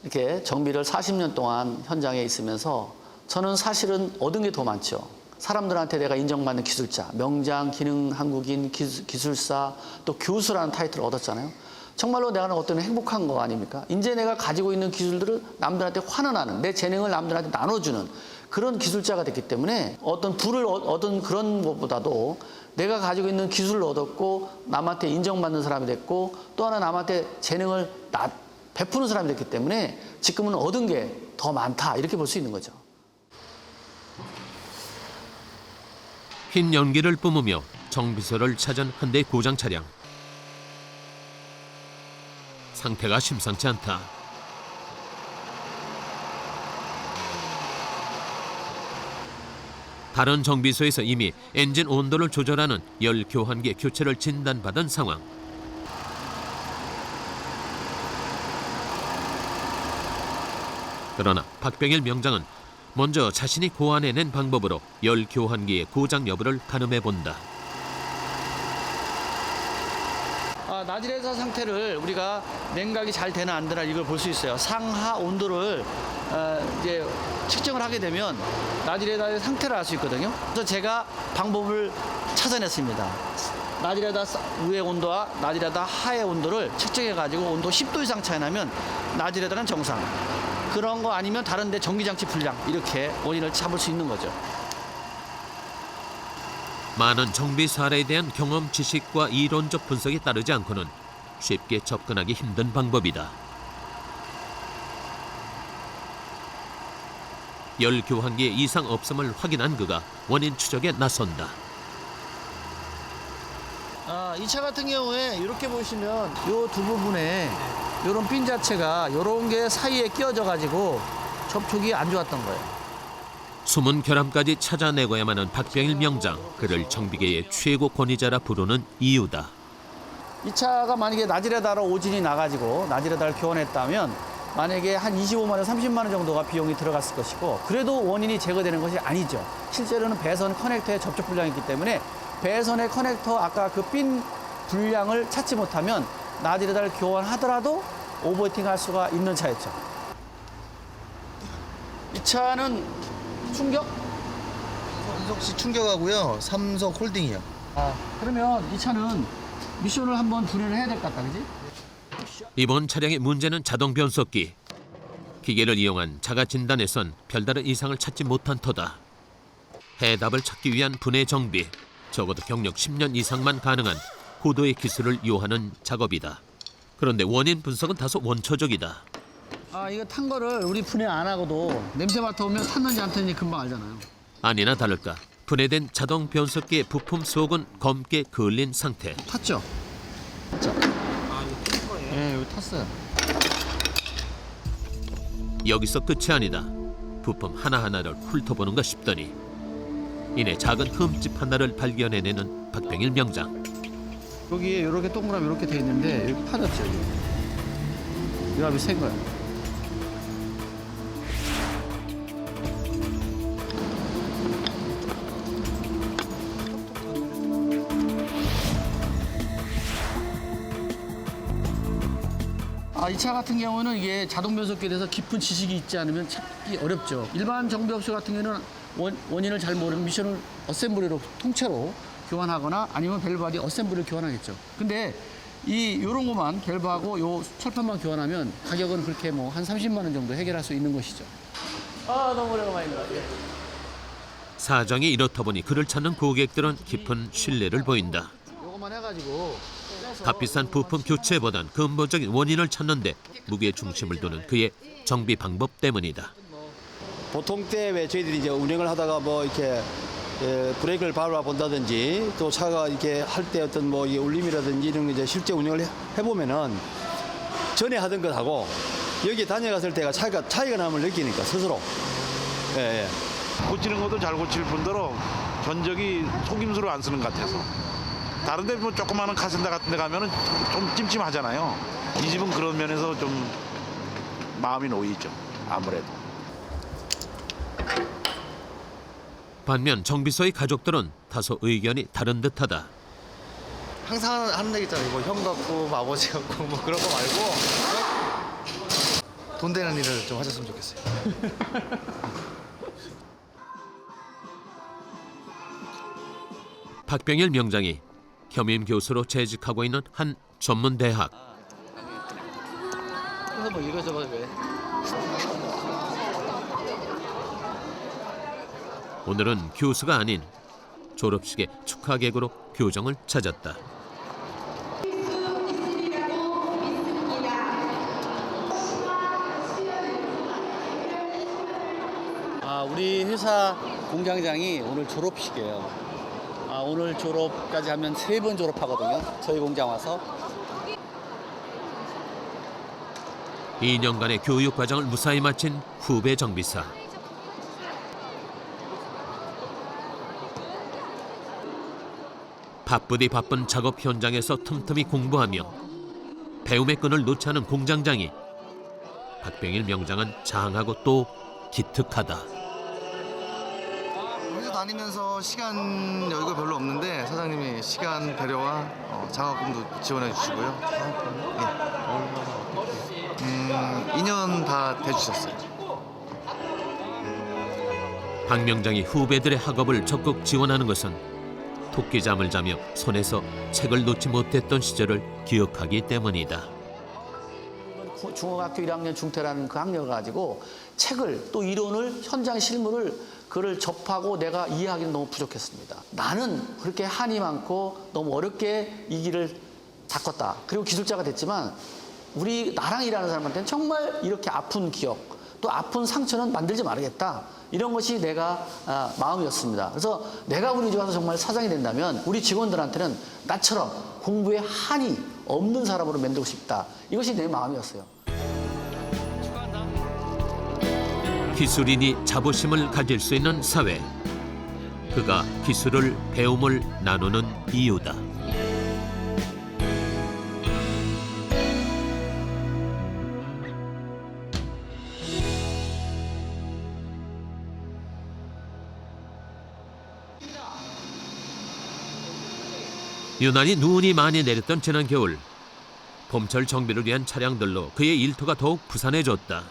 이렇게 정비를 40년 동안 현장에 있으면서 저는 사실은 얻은 게 더 많죠. 사람들한테 내가 인정받는 기술자, 명장, 기능 한국인, 기술사, 또 교수라는 타이틀을 얻었잖아요. 정말로 내가 어떤 행복한 거 아닙니까? 이제 내가 가지고 있는 기술들을 남들한테 환원하는, 내 재능을 남들한테 나눠주는 그런 기술자가 됐기 때문에 어떤 부를 얻은 그런 것보다도 내가 가지고 있는 기술을 얻었고 남한테 인정받는 사람이 됐고 또 하나 남한테 재능을 베푸는 사람이 됐기 때문에 지금은 얻은 게 더 많다, 이렇게 볼 수 있는 거죠. 흰 연기를 뿜으며 정비소를 찾은 한 대의 고장 차량. 상태가 심상치 않다. 다른 정비소에서 이미 엔진 온도를 조절하는 열 교환기 교체를 진단받은 상황. 그러나 박병일 명장은 먼저 자신이 고안해낸 방법으로 열 교환기의 고장 여부를 가늠해 본다. 나지레다 상태를 우리가 냉각이 잘 되나 안 되나 이걸 볼 수 있어요. 상하 온도를 이제 측정을 하게 되면 나지레다의 상태를 알 수 있거든요. 그래서 제가 방법을 찾아냈습니다. 나지레다 위의 온도와 나지레다 하의 온도를 측정해가지고 온도 10도 이상 차이 나면 나지레다는 정상. 그런 거 아니면 다른데 전기장치 불량 이렇게 원인을 잡을 수 있는 거죠. 많은 정비 사례에 대한 경험 지식과 이론적 분석이 따르지 않고는 쉽게 접근하기 힘든 방법이다. 열 교환기에 이상 없음을 확인한 그가 원인 추적에 나선다. 이 차 같은 경우에 이렇게 보시면 이 두 부분에 이런 핀 자체가 이런 게 사이에 끼어져 가지고 접촉이 안 좋았던 거예요. 숨은 결함까지 찾아내고야만 하는 박병일 명장, 그를 정비계의 최고 권위자라 부르는 이유다. 이 차가 만약에 나지레다로 오진이 나가지고 나지레다를 교환했다면 만약에 한 25만 원, 30만 원 정도가 비용이 들어갔을 것이고 그래도 원인이 제거되는 것이 아니죠. 실제로는 배선 커넥터에 접촉 불량이 있기 때문에 배선의 커넥터 아까 그 핀 불량을 찾지 못하면 나지레다를 교환하더라도 오버히팅 할 수가 있는 차였죠. 이 차는 충격? 삼성시 충격하고요. 삼성 홀딩이요. 그러면 이 차는 미션을 한번 분해를 해야 될 것 같다, 그지? 이번 차량의 문제는 자동 변속기. 기계를 이용한 자가 진단에선 별다른 이상을 찾지 못한 터다. 해답을 찾기 위한 분해 정비. 적어도 경력 10년 이상만 가능한 고도의 기술을 요하는 작업이다. 그런데 원인 분석은 다소 원초적이다. 이거 탄 거를 우리 분해 안 하고도 냄새 맡아보면 탔는지 안 탔는지 금방 알잖아요. 아니나 다를까 분해된 자동 변속기의 부품 속은 검게 그을린 상태. 탔죠? 탔죠? 이거 거예요? 네, 여기 탔어요. 여기서 끝이 아니다. 부품 하나하나를 훑어보는가 싶더니 이내 작은 흠집 하나를 발견해내는 박병일 명장. 여기에 이렇게 동그라미 이렇게 돼 있는데 여기 파졌죠, 여기. 유압이 센 거야. 이 차 같은 경우는 이게 자동 변속기에 대해서 깊은 지식이 있지 않으면 찾기 어렵죠. 일반 정비업체 같은 경우는 원인을 잘 모르면 미션을 어셈블리로 통째로 교환하거나 아니면 밸브바디 어셈블리를 교환하겠죠. 근데 요런 것만 밸브하고 요 철판만 교환하면 가격은 그렇게 뭐 한 30만 원 정도 해결할 수 있는 것이죠. 너무 오랜만입니다. 사정이 이렇다 보니 그를 찾는 고객들은 깊은 신뢰를 보인다. 요것만 해가지고 값비싼 부품 교체보단 근본적인 원인을 찾는 데 무게 중심을 두는 그의 정비 방법 때문이다. 보통 때 왜 저희들이 이제 운행을 하다가 뭐 이렇게 브레이크를 밟아 본다든지 또 차가 이렇게 할 때 어떤 뭐 이게 울림이라든지 이런 거 이제 실제 운영을 해보면은 전에 하던 것하고 여기 다녀갔을 때가 차이가 남을 느끼니까 스스로. 예. 고치는 것도 잘 고칠 뿐더러 견적이 속임수로 안 쓰는 것 같아서. 다른 데 뭐 조그마한 카센터 같은 데 가면은 좀 찜찜하잖아요. 이 집은 그런 면에서 좀 마음이 놓이죠. 아무래도. 반면 정비소의 가족들은 다소 의견이 다른 듯하다. 항상 하는 얘기 있잖아요. 뭐 형 같고 뭐 아버지 같고 뭐 그런 거 말고 돈 되는 일을 좀 하셨으면 좋겠어요. 박병일 명장이 겸임 교수로 재직하고 있는 한 전문 대학. 그래서 뭐 이거저거 왜? 오늘은 교수가 아닌 졸업식의 축하 객으로 교정을 찾았다. 우리 회사 공장장이 오늘 졸업식이에요. 오늘 졸업까지 하면 3번 졸업하거든요. 저희 공장 와서. 2년간의 교육 과정을 무사히 마친 후배 정비사. 바쁘디 바쁜 작업 현장에서 틈틈이 공부하며 배움의 끈을 놓지 않은 공장장이 박병일 명장은 장하고 또 기특하다. 여기서 다니면서 시간 여유가 별로 없는데 사장님이 시간 배려와 장학금도 지원해 주시고요. 예. 2년 다 대주셨어요. 박 명장이 후배들의 학업을 적극 지원하는 것은 토끼잠을 자며 손에서 책을 놓지 못했던 시절을 기억하기 때문이다. 중학교 1학년 중퇴라는 그 학년을 가지고 책을 또 이론을 현장 실무를 그를 접하고 내가 이해하기는 너무 부족했습니다. 나는 그렇게 한이 많고 너무 어렵게 이 길을 닦았다. 그리고 기술자가 됐지만 우리 나랑 일하는 사람한테는 정말 이렇게 아픈 기억 또 아픈 상처는 만들지 말아야겠다. 이런 것이 내가 마음이었습니다. 그래서 내가 우리 집 와서 정말 사장이 된다면 우리 직원들한테는 나처럼 공부에 한이 없는 사람으로 만들고 싶다. 이것이 내 마음이었어요. 기술인이 자부심을 가질 수 있는 사회. 그가 기술을 배움을 나누는 이유다. 유난히 눈이 많이 내렸던 지난 겨울, 봄철 정비를 위한 차량들로 그의 일터가 더욱 부산해졌다.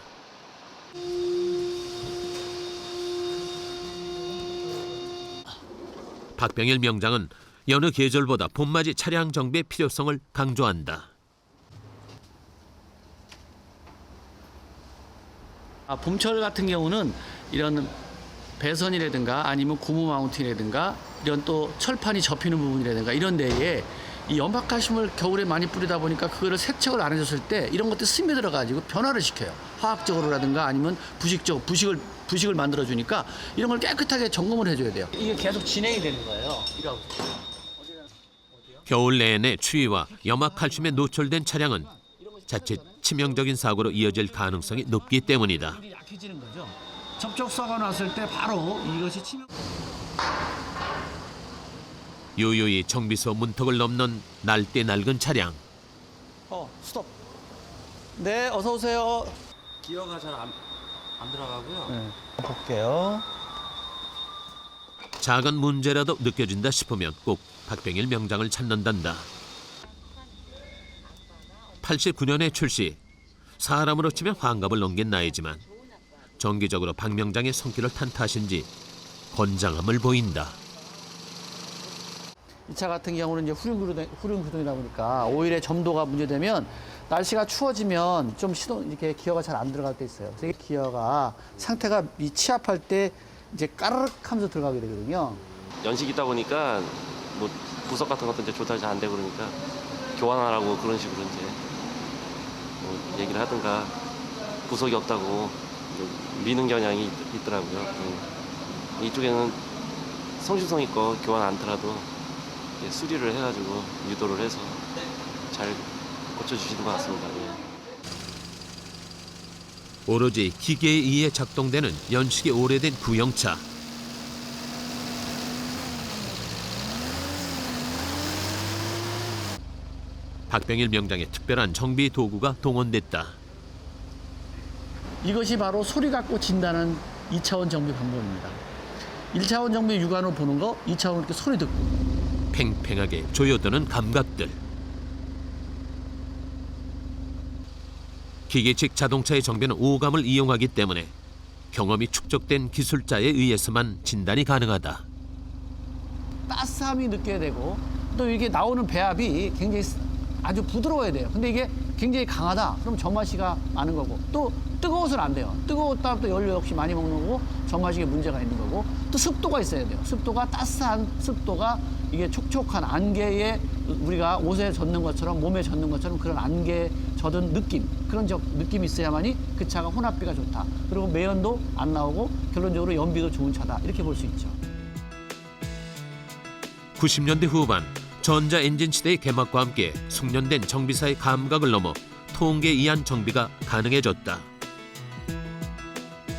박병일 명장은 여느 계절보다 봄맞이 차량 정비의 필요성을 강조한다. 봄철 같은 경우는 이런 배선이라든가 아니면 고무 마운팅이라든가 이런 또 철판이 접히는 부분이라든가 이런 데에 이 연막칼슘을 겨울에 많이 뿌리다 보니까 그거를 세척을 안 해줬을 때 이런 것들이 스며들어 가지고 변화를 시켜요. 화학적으로라든가 아니면 부식을 만들어 주니까 이런 걸 깨끗하게 점검을 해줘야 돼요. 이게 계속 진행이 되는 거예요. 겨울 내내 추위와 염화칼슘에 노출된 차량은 자칫 치명적인 사고로 이어질 가능성이 높기 때문이다. 약해지는 거죠. 접촉사가 났을 때 바로 이것이 치명. 유유히 정비소 문턱을 넘는 날대 낡은 차량. 스톱. 네, 어서 오세요. 기어가 잘 안 들어가고요. 네. 볼게요. 작은 문제라도 느껴진다 싶으면 꼭 박병일 명장을 찾는단다. 89년에 출시, 사람으로 치면 환갑을 넘긴 나이지만 정기적으로 박 명장의 손길을 탄 탓인지 건장함을 보인다. 이 차 같은 경우는 이제 후륜 구동이다 보니까 오일의 점도가 문제되면 날씨가 추워지면 좀 시동 이렇게 기어가 잘 안 들어갈 때 있어요. 그래서 기어가 상태가 취합할 때 이제 까르륵 하면서 들어가게 되거든요. 연식이 있다 보니까 뭐 부속 같은 것도 이제 조달이 잘 안 되고 그러니까 교환하라고 그런 식으로 이제 뭐 얘기를 하든가 부속이 없다고 미는 경향이 있더라고요. 이쪽에는 성실성의껏 교환 않더라도 수리를 해가지고 유도를 해서 잘 고쳐주시는 것 같습니다. 오로지 기계에 의해 작동되는 연식이 오래된 구형차. 박병일 명장의 특별한 정비 도구가 동원됐다. 이것이 바로 소리 갖고 진다는 2차원 정비 방법입니다. 1차원 정비 육안으로 보는 거, 2차원 이렇게 소리 듣고. 팽팽하게 조여드는 감각들. 기계식 자동차의 정비는 오감을 이용하기 때문에 경험이 축적된 기술자에 의해서만 진단이 가능하다. 따스함이 느껴야 되고 또 이게 나오는 배합이 굉장히 아주 부드러워야 돼요. 근데 이게 굉장히 강하다. 그럼 점화시가 많은 거고 또 뜨거워서는 안 돼요. 뜨거웠다 또 연료 역시 많이 먹는 거고 점화식에 문제가 있는 거고 또 습도가 있어야 돼요. 습도가 따스한 습도가 이게 촉촉한 안개에 우리가 옷에 젖는 것처럼 몸에 젖는 것처럼 그런 안개에 젖은 느낌 그런 느낌이 있어야만이 그 차가 혼합비가 좋다. 그리고 매연도 안 나오고 결론적으로 연비도 좋은 차다. 이렇게 볼 수 있죠. 90년대 후반 전자엔진 시대의 개막과 함께 숙련된 정비사의 감각을 넘어 통계에 의한 정비가 가능해졌다.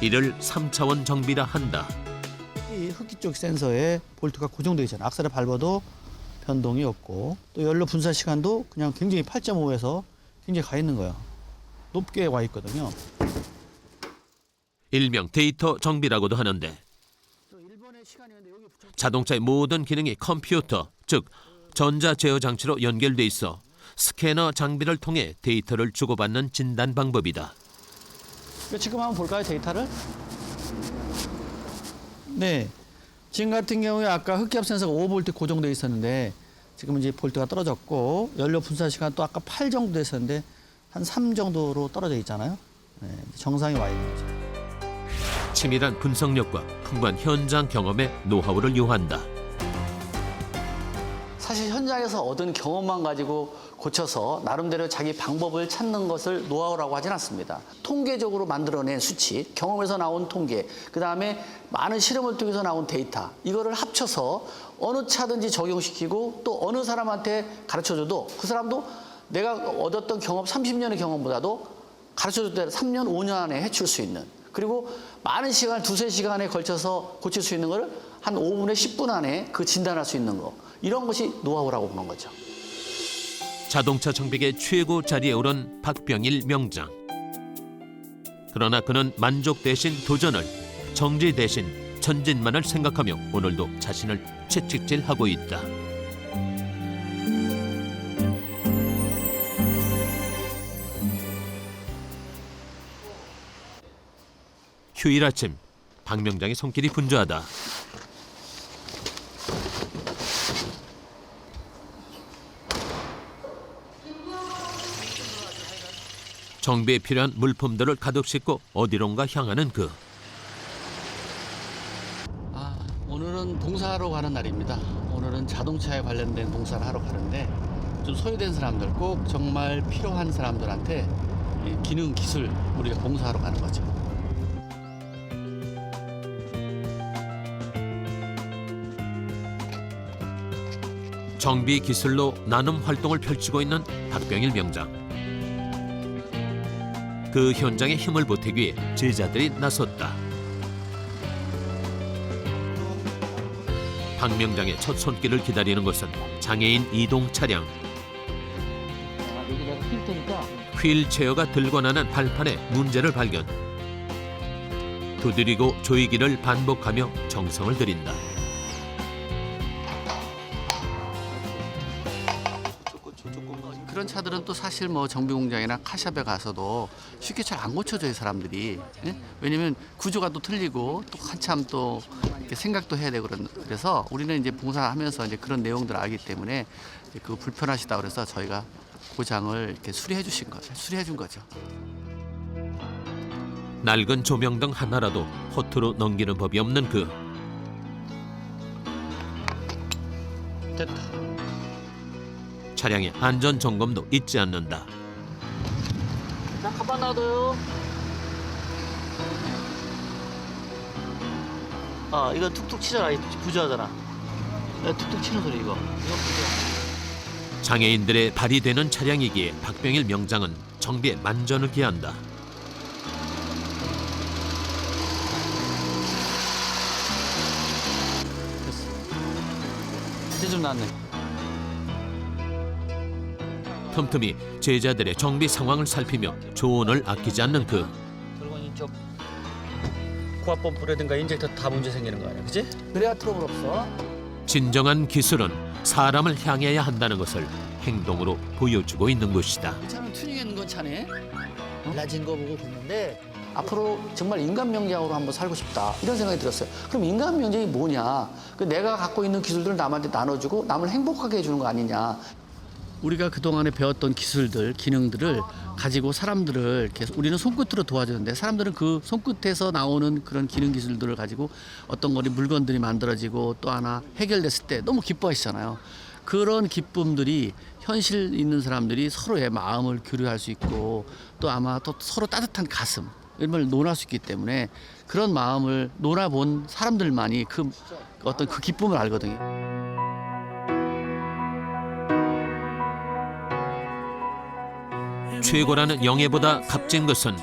이를 3차원 정비라 한다. 이 흡기 쪽 센서에 볼트가 고정되어 있잖아요. 악셀을 밟아도 변동이 없고 또 연료 분산 시간도 그냥 굉장히 8.5에서 굉장히 가 있는 거예요. 높게 와 있거든요. 일명 데이터 정비라고도 하는데 자동차의 모든 기능이 컴퓨터, 즉 전자 제어 장치로 연결돼 있어 스캐너 장비를 통해 데이터를 주고받는 진단 방법이다. 지금 한번 볼까요, 데이터를? 네. 지금 같은 경우에 아까 흡기압 센서가 5V 고정되어 있었는데 지금 이제 볼트가 떨어졌고 연료 분사 시간 또 아까 8 정도 됐었는데 한 3 정도로 떨어져 있잖아요. 네, 정상에 와 있는 거죠. 치밀한 분석력과 풍부한 현장 경험에 노하우를 요한다. 사실 현장에서 얻은 경험만 가지고 고쳐서 나름대로 자기 방법을 찾는 것을 노하우라고 하진 않습니다. 통계적으로 만들어낸 수치, 경험에서 나온 통계, 그다음에 많은 실험을 통해서 나온 데이터, 이거를 합쳐서 어느 차든지 적용시키고 또 어느 사람한테 가르쳐줘도 그 사람도 내가 얻었던 경험, 30년의 경험보다도 가르쳐줄 때 3년, 5년 안에 해칠 수 있는, 그리고 많은 시간, 2~3시간에 걸쳐서 고칠 수 있는 거를 한 5분에 10분 안에 그 진단할 수 있는 거, 이런 것이 노하우라고 보는 거죠. 자동차 정비계 최고 자리에 오른 박병일 명장. 그러나 그는 만족 대신 도전을, 정지 대신 전진만을 생각하며 오늘도 자신을 채찍질하고 있다. 휴일 아침, 박 명장의 손길이 분주하다. 정비에 필요한 물품들을 가득 싣고 어디론가 향하는 그. 오늘은 봉사하러 가는 날입니다. 오늘은 자동차에 관련된 봉사를 하러 가는데 좀 소외된 사람들, 꼭 정말 필요한 사람들한테 기능, 기술 우리가 봉사하러 가는 거죠. 정비 기술로 나눔 활동을 펼치고 있는 박병일 명장. 그 현장에 힘을 보태기 위해 제자들이 나섰다. 박 명장의 첫 손길을 기다리는 것은 장애인 이동 차량. 여기 내가 필터니까 휠체어가 들고 나는 발판에 문제를 발견. 두드리고 조이기를 반복하며 정성을 들인다. 그런 차들은 또 사실 뭐 정비 공장이나 카샵에 가서도 쉽게 잘 안 고쳐져요, 사람들이. 예? 왜냐면 구조가 또 틀리고 또 한참 또 이렇게 생각도 해야 되고 그래서 우리는 이제 봉사하면서 이제 그런 내용들을 알기 때문에 이제 그 불편하시다 그래서 저희가 고장을 이렇게 수리해 준 거죠. 낡은 조명등 하나라도 허투루 넘기는 법이 없는 그. 됐다. 차량의 안전 점검도 잊지 않는다. 자, 가방 놔둬요. 이거 툭툭 치잖아. 부조하잖아. 툭툭 치는 소리 이거. 장애인들의 발이 되는 차량이기에 박병일 명장은 정비에 만전을 기한다. 됐어. 이제 좀 낫네. 틈틈이 제자들의 정비 상황을 살피며 조언을 아끼지 않는 그. 그리고 이쪽 고압 펌프라든가 인젝터 다 문제 생기는 거 아니야, 그지? 그래야 트러블 없어. 진정한 기술은 사람을 향해야 한다는 것을 행동으로 보여주고 있는 것이다. 이 차는 튜닝했는 건 차네. 달라진 거 보고 봤는데 앞으로 정말 인간 명장으로 한번 살고 싶다 이런 생각이 들었어요. 그럼 인간 명장이 뭐냐? 내가 갖고 있는 기술들을 남한테 나눠주고 남을 행복하게 해주는 거 아니냐? 우리가 그동안에 배웠던 기술들, 기능들을 가지고 사람들을 이렇게 우리는 손끝으로 도와주는데 사람들은 그 손끝에서 나오는 그런 기능 기술들을 가지고 어떤 거리 물건들이 만들어지고 또 하나 해결됐을 때 너무 기뻐하시잖아요. 그런 기쁨들이 현실 있는 사람들이 서로의 마음을 교류할 수 있고 또 아마 또 서로 따뜻한 가슴 이런 걸 논할 수 있기 때문에 그런 마음을 논아본 사람들만이 그 어떤 그 기쁨을 알거든요. 최고라는 영예보다 값진 것은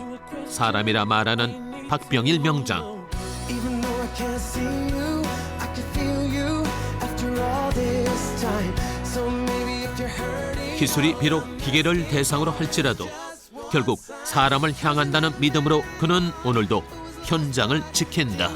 사람이라 말하는 박병일 명장. 기술이 비록 기계를 대상으로 할지라도 결국 사람을 향한다는 믿음으로 그는 오늘도 현장을 지킨다.